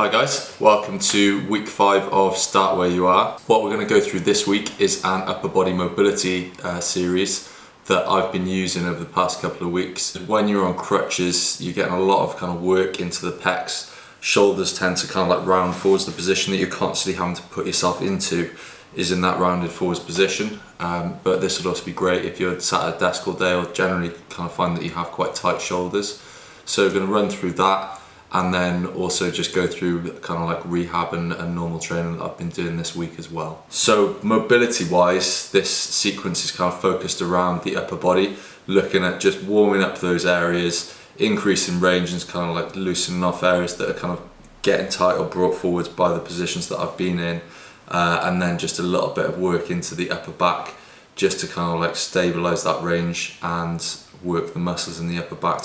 Hi guys, welcome to week 5 of Start Where You Are. What we're going to go through this week is an upper body mobility series that I've been using over the past couple of weeks. When you're on crutches, you're getting a lot of kind of work into the pecs. Shoulders tend to kind of like round forwards. The position that you're constantly having to put yourself into is in that rounded forwards position. But this would also be great if you're sat at a desk all day or generally kind of find that you have quite tight shoulders. So we're going to run through that, and then also just go through kind of like rehab and normal training that I've been doing this week as well. So mobility wise, this sequence is kind of focused around the upper body, looking at just warming up those areas, increasing range and kind of like loosening off areas that are kind of getting tight or brought forwards by the positions that I've been in, and then just a little bit of work into the upper back just to kind of like stabilize that range and work the muscles in the upper back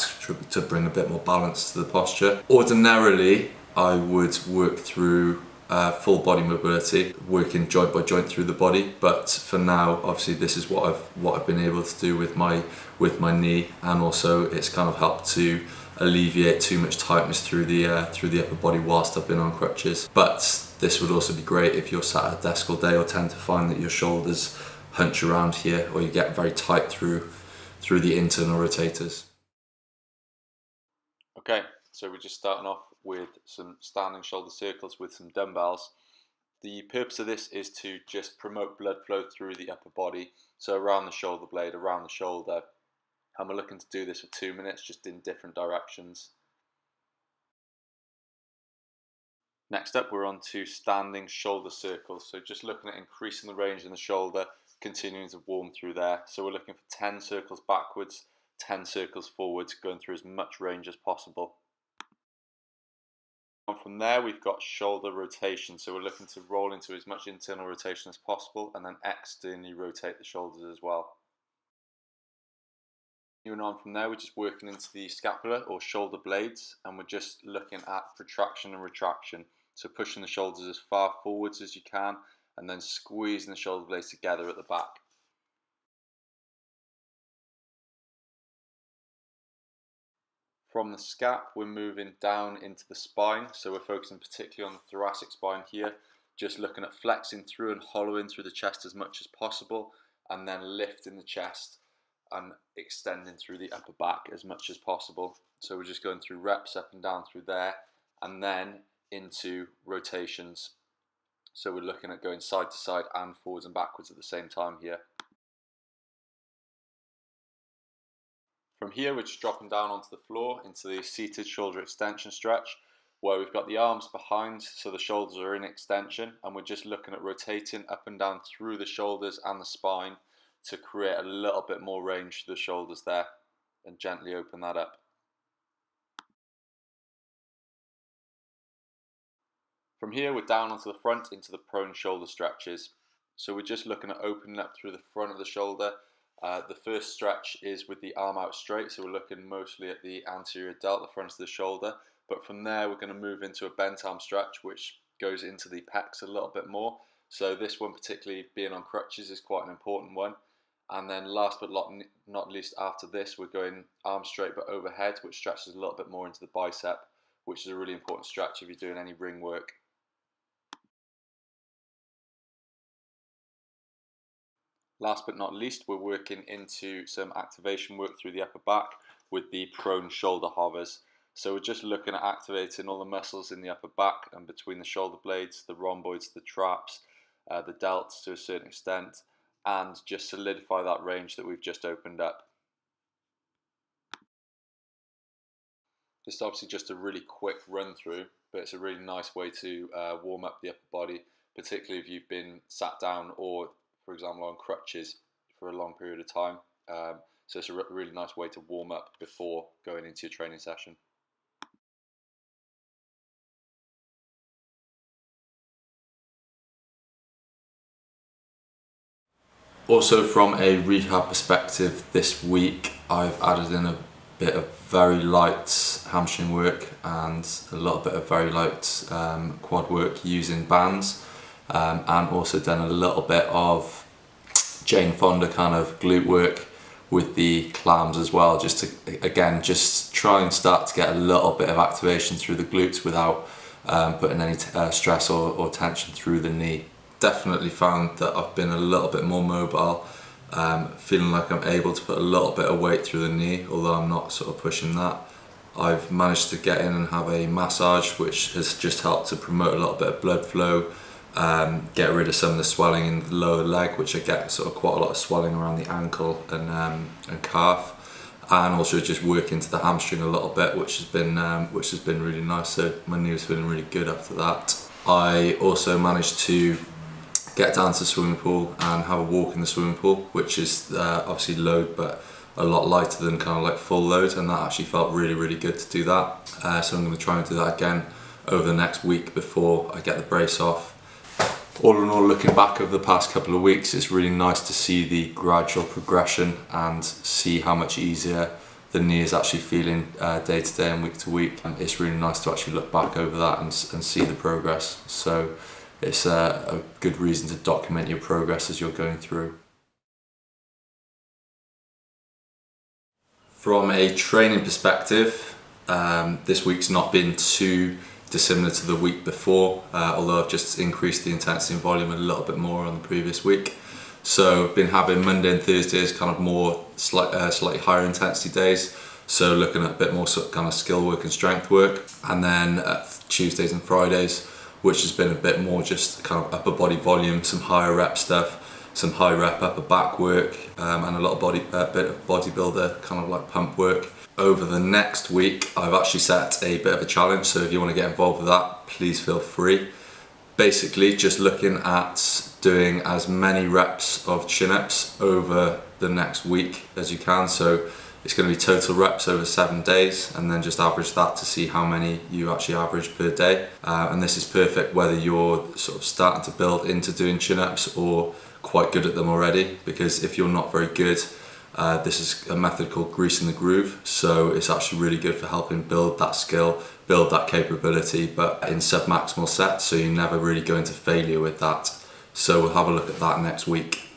to bring a bit more balance to the posture. Ordinarily, I would work through full body mobility, working joint by joint through the body, but for now, obviously, this is what I've been able to do with my knee, and also it's kind of helped to alleviate too much tightness through the upper body whilst I've been on crutches. But this would also be great if you're sat at a desk all day or tend to find that your shoulders hunch around here, or you get very tight through the internal rotators. Okay, so we're just starting off with some standing shoulder circles with some dumbbells. The purpose of this is to just promote blood flow through the upper body, so around the shoulder blade, around the shoulder, and we're looking to do this for 2 minutes, just in different directions. Next up, we're on to standing shoulder circles, so just looking at increasing the range in the shoulder, continuing to warm through there. So we're looking for 10 circles backwards, 10 circles forwards, going through as much range as possible. And from there, we've got shoulder rotation, so we're looking to roll into as much internal rotation as possible and then externally rotate the shoulders as well. Moving on from there, we're just working into the scapula or shoulder blades, and we're just looking at protraction and retraction. So pushing the shoulders as far forwards as you can, and then squeezing the shoulder blades together at the back. From the scap, we're moving down into the spine, so we're focusing particularly on the thoracic spine here, just looking at flexing through and hollowing through the chest as much as possible, and then lifting the chest and extending through the upper back as much as possible. So we're just going through reps up and down through there, and then into rotations. So we're looking at going side to side and forwards and backwards at the same time here. From here, we're just dropping down onto the floor into the seated shoulder extension stretch, where we've got the arms behind so the shoulders are in extension, and we're just looking at rotating up and down through the shoulders and the spine to create a little bit more range to the shoulders there, and gently open that up. From here, we're down onto the front into the prone shoulder stretches. So we're just looking at opening up through the front of the shoulder. The first stretch is with the arm out straight, so we're looking mostly at the anterior delt, the front of the shoulder. But from there, we're going to move into a bent arm stretch, which goes into the pecs a little bit more. So this one, particularly being on crutches, is quite an important one. And then last but not least, after this, we're going arm straight but overhead, which stretches a little bit more into the bicep, which is a really important stretch if you're doing any ring work. Last but not least, we're working into some activation work through the upper back with the prone shoulder hovers. So we're just looking at activating all the muscles in the upper back and between the shoulder blades, the rhomboids, the traps, the delts to a certain extent, and just solidify that range that we've just opened up. This is obviously just a really quick run through, but it's a really nice way to warm up the upper body, particularly if you've been sat down or, for example, on crutches for a long period of time. So it's a really nice way to warm up before going into your training session. Also, from a rehab perspective, this week I've added in a bit of very light hamstring work and a little bit of very light quad work using bands, and also done a little bit of Jane Fonda kind of glute work with the clams as well, just to again just try and start to get a little bit of activation through the glutes without putting any stress or tension through the knee. Definitely found that I've been a little bit more mobile, feeling like I'm able to put a little bit of weight through the knee, although I'm not sort of pushing that. I've managed to get in and have a massage, which has just helped to promote a little bit of blood flow, get rid of some of the swelling in the lower leg, which I get sort of quite a lot of swelling around the ankle and calf, and also just work into the hamstring a little bit, which has been really nice. So my knee was feeling really good after that. I also managed to get down to the swimming pool and have a walk in the swimming pool, which is obviously load, but a lot lighter than kind of like full load, and that actually felt really good to do that. So I'm going to try and do that again over the next week before I get the brace off. All in all, looking back over the past couple of weeks, it's really nice to see the gradual progression and see how much easier the knee is actually feeling day to day and week to week. And it's really nice to actually look back over that and see the progress. So it's a good reason to document your progress as you're going through. From a training perspective, this week's not been too dissimilar to the week before, although I've just increased the intensity and volume a little bit more on the previous week. So I've been having Monday and Thursday as kind of more slightly higher intensity days, so looking at a bit more sort of kind of skill work and strength work, and then Tuesdays and Fridays, which has been a bit more just kind of upper body volume, some higher rep stuff, some high rep upper back work, and a lot of bit of bodybuilder kind of like pump work. Over the next week, I've actually set a bit of a challenge, so if you want to get involved with that, please feel free. Basically, just looking at doing as many reps of chin-ups over the next week as you can. So it's going to be total reps over 7 days, and then just average that to see how many you actually average per day. And this is perfect whether you're sort of starting to build into doing chin-ups or quite good at them already, because if you're not very good, this is a method called greasing the groove, so it's actually really good for helping build that skill, build that capability, but in sub-maximal sets, so you never really go into failure with that. So we'll have a look at that next week.